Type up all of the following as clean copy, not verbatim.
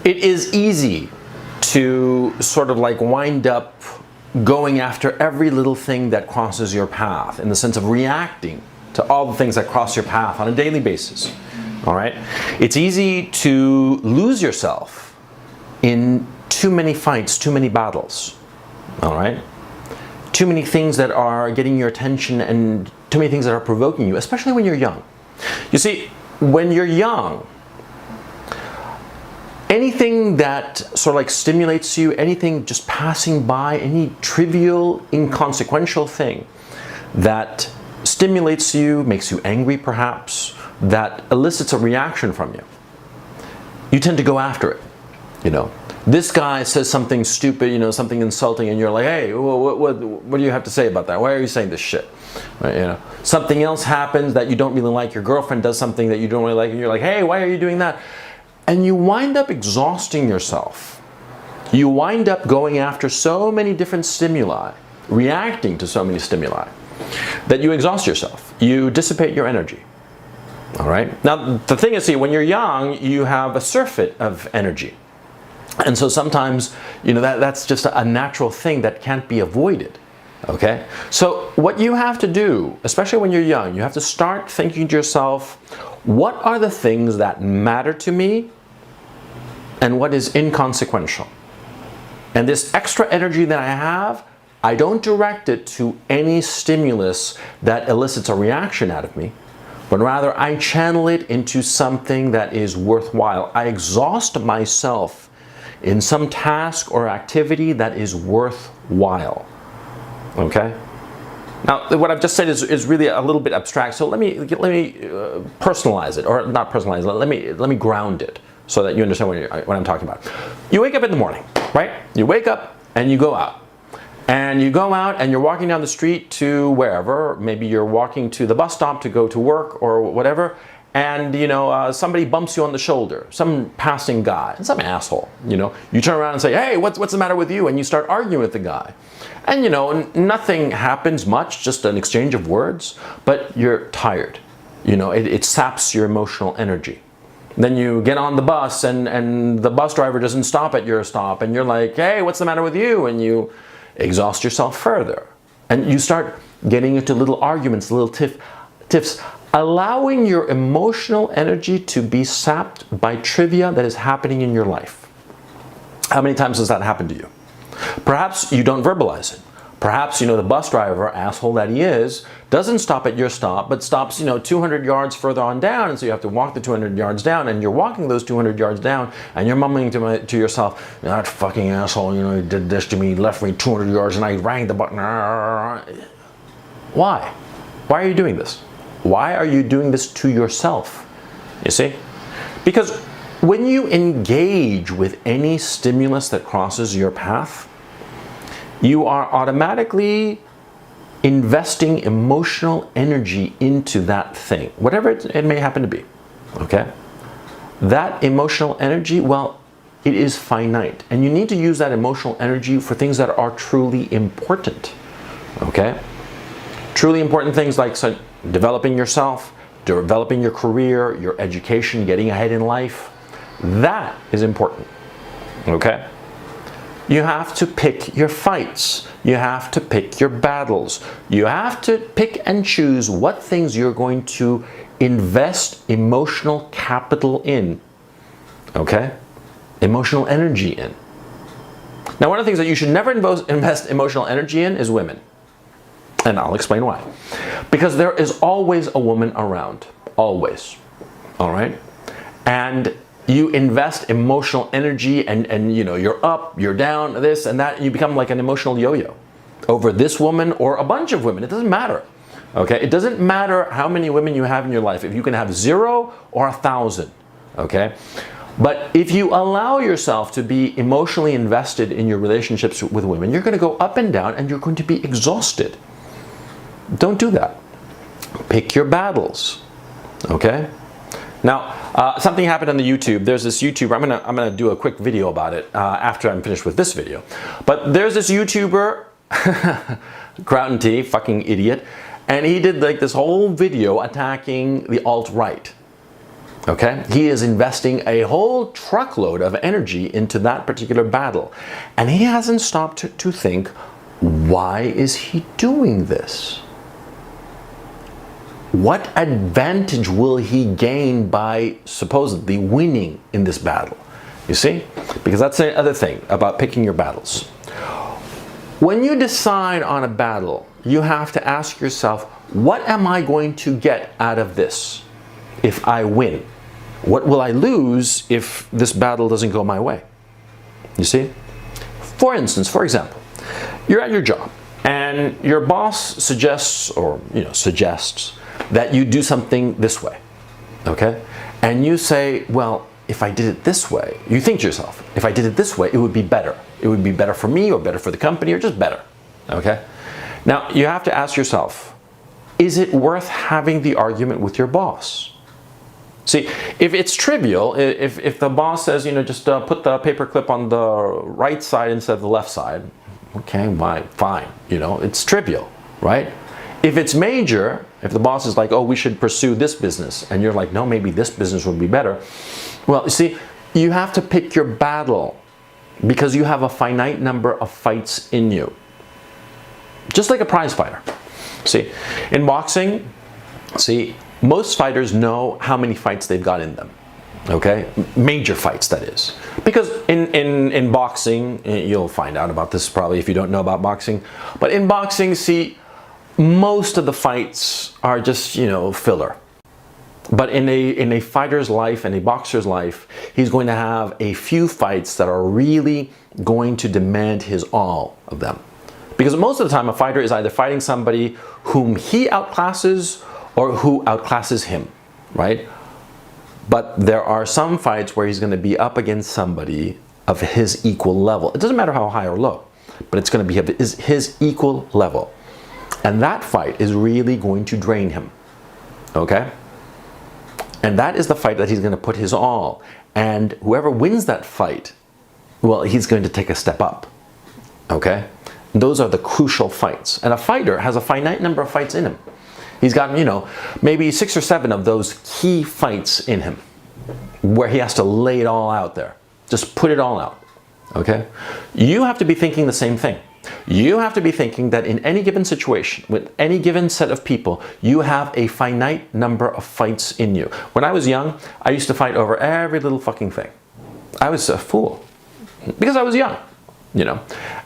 It is easy to sort of like wind up going after every little thing that crosses your path, in the sense of reacting to all the things that cross your path on a daily basis. All right? It's easy to lose yourself in too many fights, too many battles. All right? Too many things that are getting your attention and too many things that are provoking you, especially when you're young. You see, when you're young, anything that sort of like stimulates you, anything just passing by, any trivial, inconsequential thing that stimulates you, makes you angry perhaps, that elicits a reaction from you, you tend to go after it. You know, this guy says something stupid, you know, something insulting, and you're like, hey, what do you have to say about that? Why are you saying this shit? Right, you know, something else happens that you don't really like. Your girlfriend does something that you don't really like, and you're like, hey, why are you doing that? And you wind up exhausting yourself. You wind up going after so many different stimuli, reacting to so many stimuli, that you exhaust yourself. You dissipate your energy. All right? Now, the thing is, see, when you're young, you have a surfeit of energy. And so sometimes, you know, that's just a natural thing that can't be avoided. Okay? So what you have to do, especially when you're young, you have to start thinking to yourself, what are the things that matter to me and what is inconsequential? And this extra energy that I have, I don't direct it to any stimulus that elicits a reaction out of me, but rather I channel it into something that is worthwhile. I exhaust myself in some task or activity that is worthwhile. Okay? Now, what I've just said is really a little bit abstract, so let me personalize it, or not personalize it, let me ground it so that you understand what I'm talking about. You wake up in the morning, right? You wake up and you go out. And you go out and you're walking down the street to wherever, maybe you're walking to the bus stop to go to work or whatever, and you know, somebody bumps you on the shoulder, some passing guy, some asshole, you know. You turn around and say, hey, what's the matter with you? And you start arguing with the guy. And you know, nothing happens much, just an exchange of words, but you're tired. You know, it saps your emotional energy. Then you get on the bus and the bus driver doesn't stop at your stop, and you're like, hey, what's the matter with you? And you exhaust yourself further. And you start getting into little arguments, little tiffs, allowing your emotional energy to be sapped by trivia that is happening in your life. How many times does that happen to you? Perhaps you don't verbalize it. Perhaps, you know, the bus driver, asshole that he is, doesn't stop at your stop, but stops, you know, 200 yards further on down, and so you have to walk the 200 yards down, and you're walking those 200 yards down, and you're mumbling to yourself, that fucking asshole, you know, he did this to me, he left me 200 yards, and I rang the button. Why? Why are you doing this? Why are you doing this to yourself? You see? Because when you engage with any stimulus that crosses your path, you are automatically investing emotional energy into that thing, whatever it may happen to be, okay? That emotional energy, well, it is finite, and you need to use that emotional energy for things that are truly important, okay? Truly important things like developing yourself, developing your career, your education, getting ahead in life. That is important, okay? You have to pick your fights. You have to pick your battles. You have to pick and choose what things you're going to invest emotional capital in, okay? Emotional energy in. Now, one of the things that you should never invest emotional energy in is women. And I'll explain why. Because there is always a woman around. Always. All right? And you invest emotional energy and you know, you're up, you're down, this and that, and you become like an emotional yo-yo over this woman or a bunch of women. It doesn't matter. Okay? It doesn't matter how many women you have in your life. If you can have 0 or 1,000. Okay? But if you allow yourself to be emotionally invested in your relationships with women, you're going to go up and down and you're going to be exhausted. Don't do that. Pick your battles. Okay? Now, something happened on the YouTube. There's this YouTuber. I'm gonna do a quick video about it after I'm finished with this video. But there's this YouTuber, Crown T, fucking idiot, and he did like this whole video attacking the alt-right. Okay? He is investing a whole truckload of energy into that particular battle. And he hasn't stopped to think, why is he doing this? What advantage will he gain by supposedly winning in this battle? You see? Because that's the other thing about picking your battles. When you decide on a battle, you have to ask yourself, what am I going to get out of this if I win? What will I lose if this battle doesn't go my way? You see? For instance, for example, you're at your job and your boss suggests that you do something this way. Okay? And you say, well, if I did it this way, you think to yourself, if I did it this way, it would be better. It would be better for me or better for the company or just better. Okay? Now, you have to ask yourself, is it worth having the argument with your boss? See, if it's trivial, if the boss says, just put the paperclip on the right side instead of the left side, okay, fine, it's trivial, right? If it's major, if the boss is like, oh, we should pursue this business, and you're like, no, maybe this business would be better. Well, you see, you have to pick your battle because you have a finite number of fights in you. Just like a prize fighter. See, in boxing, most fighters know how many fights they've got in them. Okay? Major fights, that is. Because in boxing, you'll find out about this probably if you don't know about boxing, but in boxing, most of the fights are just, filler. But in a fighter's life and a boxer's life, he's going to have a few fights that are really going to demand his all of them. Because most of the time, a fighter is either fighting somebody whom he outclasses or who outclasses him, right? But there are some fights where he's going to be up against somebody of his equal level. It doesn't matter how high or low, but it's going to be his equal level. And that fight is really going to drain him, okay? And that is the fight that he's going to put his all. And whoever wins that fight, well, he's going to take a step up, okay? Those are the crucial fights. And a fighter has a finite number of fights in him. He's got, maybe 6 or 7 of those key fights in him where he has to lay it all out there. Just put it all out, okay? You have to be thinking the same thing. You have to be thinking that in any given situation, with any given set of people, you have a finite number of fights in you. When I was young, I used to fight over every little fucking thing. I was a fool because I was young,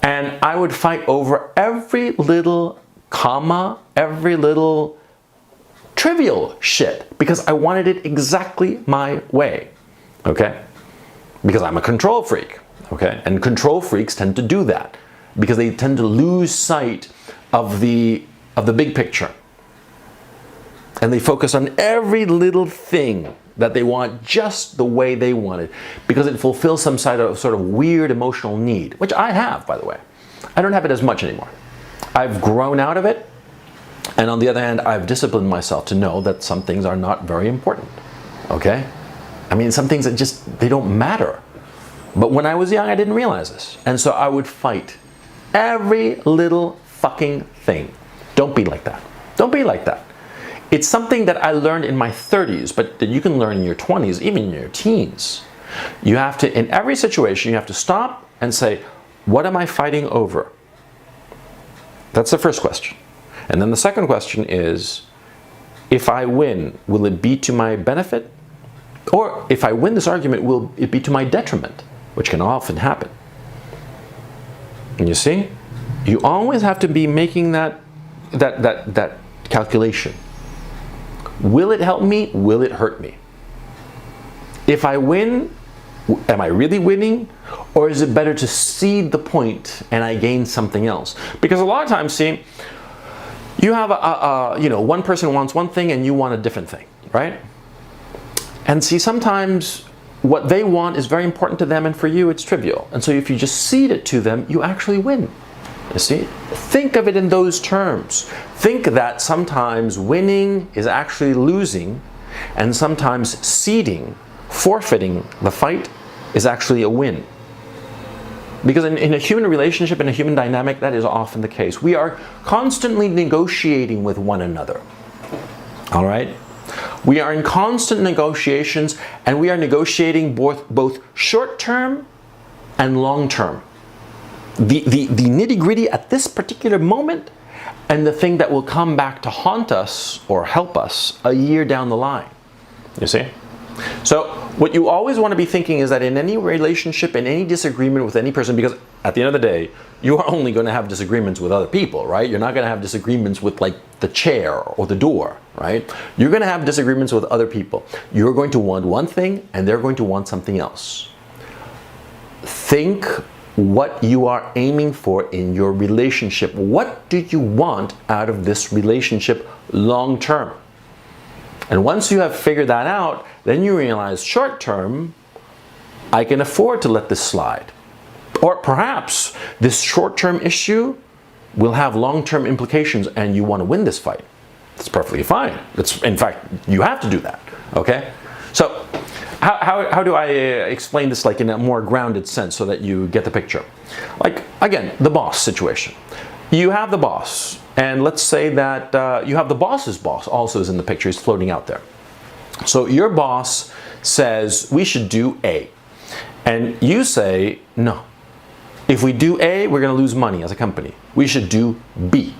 and I would fight over every little comma, every little trivial shit because I wanted it exactly my way, okay? Because I'm a control freak, okay? And control freaks tend to do that because they tend to lose sight of the big picture. And they focus on every little thing that they want just the way they want it because it fulfills some sort of weird emotional need, which I have, by the way. I don't have it as much anymore. I've grown out of it, and on the other hand, I've disciplined myself to know that some things are not very important, okay? I mean, some things that they don't matter. But when I was young, I didn't realize this. And so I would fight every little fucking thing. Don't be like that. Don't be like that. It's something that I learned in my 30s, but that you can learn in your 20s, even in your teens. You have to, in every situation, you have to stop and say, what am I fighting over? That's the first question. And then the second question is, if I win, will it be to my benefit? Or if I win this argument, will it be to my detriment? Which can often happen. And you see, you always have to be making that calculation. Will it help me? Will it hurt me? If I win, am I really winning? Or is it better to cede the point and I gain something else? Because a lot of times, you have one person wants one thing and you want a different thing, right? And sometimes what they want is very important to them, and for you it's trivial. And so if you just cede it to them, you actually win. You see? Think of it in those terms. Think that sometimes winning is actually losing, and sometimes ceding, forfeiting the fight is actually a win. Because in a human relationship, in a human dynamic, that is often the case. We are constantly negotiating with one another. All right? We are in constant negotiations, and we are negotiating both short-term and long-term. The nitty-gritty at this particular moment, and the thing that will come back to haunt us or help us a year down the line. You see? So what you always want to be thinking is that in any relationship, in any disagreement with any person, because at the end of the day, you are only going to have disagreements with other people, right? You're not going to have disagreements with like the chair or the door, right? You're going to have disagreements with other people. You're going to want one thing and they're going to want something else. Think what you are aiming for in your relationship. What do you want out of this relationship long term? And once you have figured that out, then you realize short term, I can afford to let this slide. Or perhaps this short-term issue will have long-term implications and you want to win this fight. That's perfectly fine. In fact, you have to do that, okay? So how do I explain this like in a more grounded sense so that you get the picture? Like, again, the boss situation. You have the boss, and let's say that you have the boss's boss also is in the picture, he's floating out there. So your boss says, we should do A. And you say, no. If we do A, we're going to lose money as a company. We should do B.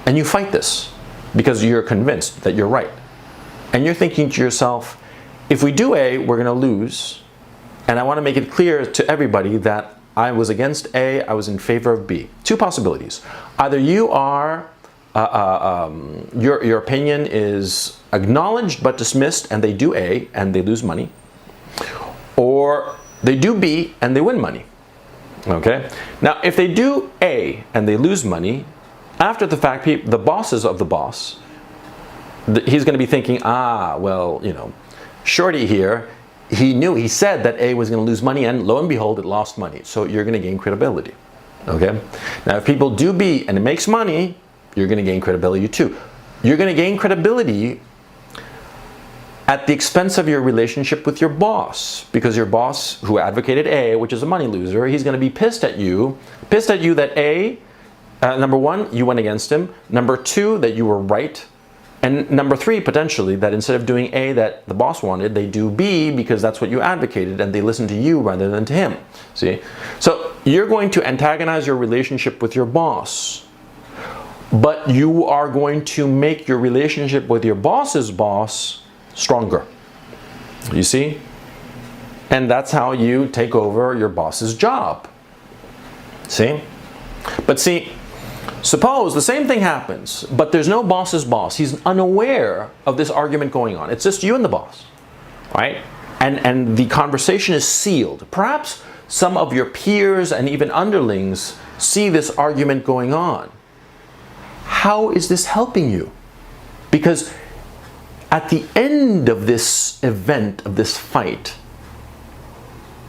And you fight this because you're convinced that you're right. And you're thinking to yourself, if we do A, we're going to lose. And I want to make it clear to everybody that I was against A, I was in favor of B. Two possibilities. Either you are, your opinion is acknowledged but dismissed and they do A and they lose money. Or they do B and they win money. Okay. Now, if they do A and they lose money, after the fact, the bosses of the boss, he's going to be thinking, well, you know, Shorty here, he said that A was going to lose money, and lo and behold, it lost money. So you're going to gain credibility. Okay. Now, if people do B and it makes money, you're going to gain credibility too. You're going to gain credibility at the expense of your relationship with your boss, because your boss who advocated A, which is a money loser, he's going to be pissed at you that A, number one, you went against him, number two, that you were right, and number three, potentially, that instead of doing A that the boss wanted, they do B because that's what you advocated and they listen to you rather than to him. See? So you're going to antagonize your relationship with your boss, but you are going to make your relationship with your boss's boss stronger. You see? And that's how you take over your boss's job. See? But see, suppose the same thing happens, but there's no boss's boss. He's unaware of this argument going on. It's just you and the boss, right? And the conversation is sealed. Perhaps some of your peers and even underlings see this argument going on. How is this helping you? Because at the end of this event, of this fight,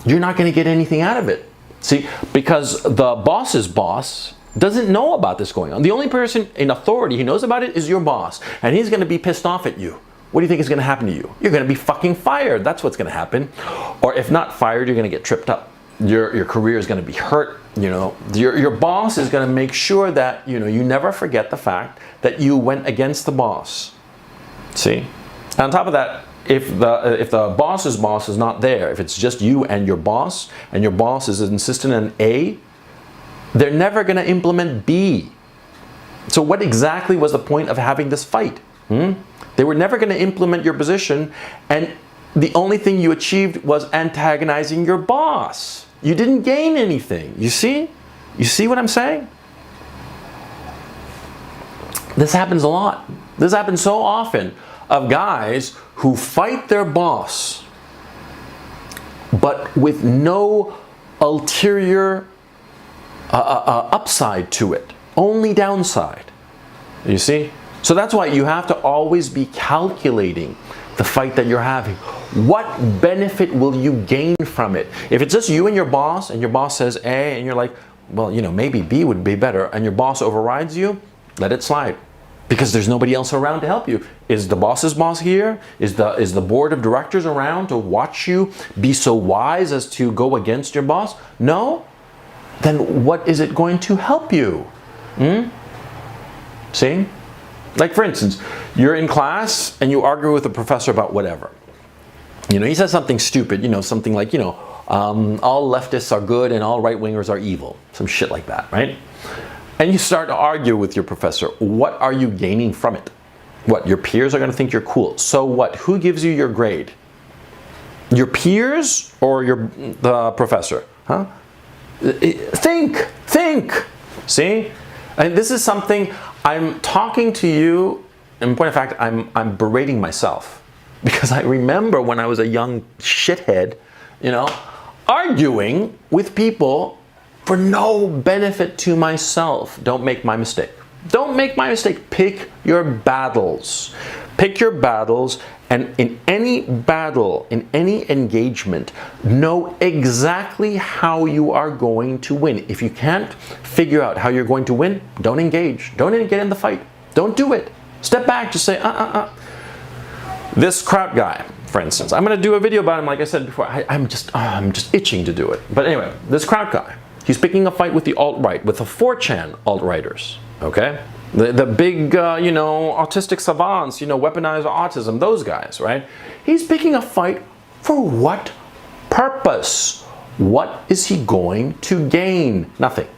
you're not going to get anything out of it. See, because the boss's boss doesn't know about this going on. The only person in authority who knows about it is your boss, and he's going to be pissed off at you. What do you think is going to happen to you? You're going to be fucking fired. That's what's going to happen. Or if not fired, you're going to get tripped up. Your career is going to be hurt. You know, your boss is going to make sure that, you know, you never forget the fact that you went against the boss. See? And on top of that, if the boss's boss is not there, if it's just you and your boss is insistent on A, they're never going to implement B. So what exactly was the point of having this fight? They were never going to implement your position, and the only thing you achieved was antagonizing your boss. You didn't gain anything. You see? You see what I'm saying? This happens a lot. This happens so often of guys who fight their boss, but with no ulterior upside to it, only downside. You see? So that's why you have to always be calculating the fight that you're having. What benefit will you gain from it? If it's just you and your boss says A and you're like, well, you know, maybe B would be better, and your boss overrides you, let it slide. Because there's nobody else around to help you. Is the boss's boss here? Is the board of directors around to watch you be so wise as to go against your boss? No? Then what is it going to help you? See? Like, for instance, You're in class and you argue with the professor about whatever. You know, he says something stupid, you know, something like, you know, all leftists are good and all right-wingers are evil. Some shit like that, right? And you start to argue with your professor. What are you gaining from it? What, your peers are going to think you're cool. So what? Who gives you your grade? Your peers or the professor? Huh? Think. See? And this is something I'm talking to you, in point of fact, I'm berating myself. Because I remember when I was a young shithead, you know, arguing with people for no benefit to myself. Don't make my mistake. Don't make my mistake. Pick your battles. Pick your battles, and in any battle, in any engagement, know exactly how you are going to win. If you can't figure out how you're going to win, don't engage. Don't even get in the fight. Don't do it. Step back. Just say, This crap guy, for instance, I'm going to do a video about him, like I said before. I'm just itching to do it. But anyway, this crap guy, he's picking a fight with the alt-right, with the 4chan alt-righters, okay? The big, you know, autistic savants, you know, weaponized autism, those guys, right? He's picking a fight for what purpose? What is he going to gain? Nothing.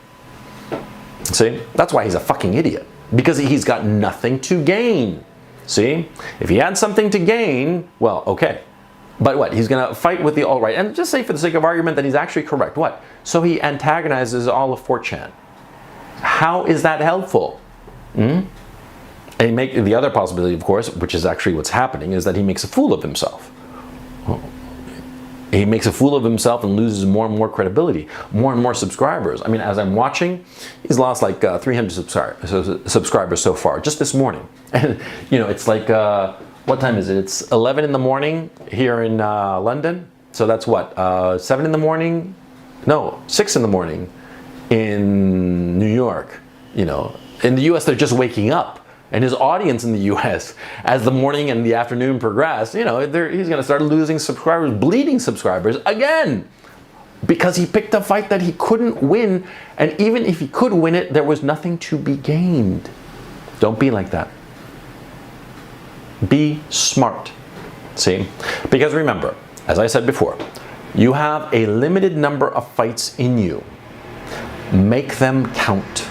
See? That's why he's a fucking idiot. Because he's got nothing to gain. See? If he had something to gain, well, okay. But what? He's going to fight with the alt-right. And just say for the sake of argument that he's actually correct. What? So he antagonizes all of 4chan. How is that helpful? And the other possibility, of course, which is actually what's happening, is that he makes a fool of himself. He makes a fool of himself and loses more and more credibility, more and more subscribers. I mean, as I'm watching, he's lost like 300 subscribers so far, just this morning. And, you know, it's like, what time is it? It's 11 in the morning here in London. So that's what, 7 in the morning? No, 6 in the morning in New York. You know, in the US, they're just waking up. And his audience in the US, as the morning and the afternoon progress, you know, he's going to start losing subscribers, bleeding subscribers again. Because he picked a fight that he couldn't win. And even if he could win it, there was nothing to be gained. Don't be like that. Be smart. See? Because remember, as I said before, you have a limited number of fights in you. Make them count.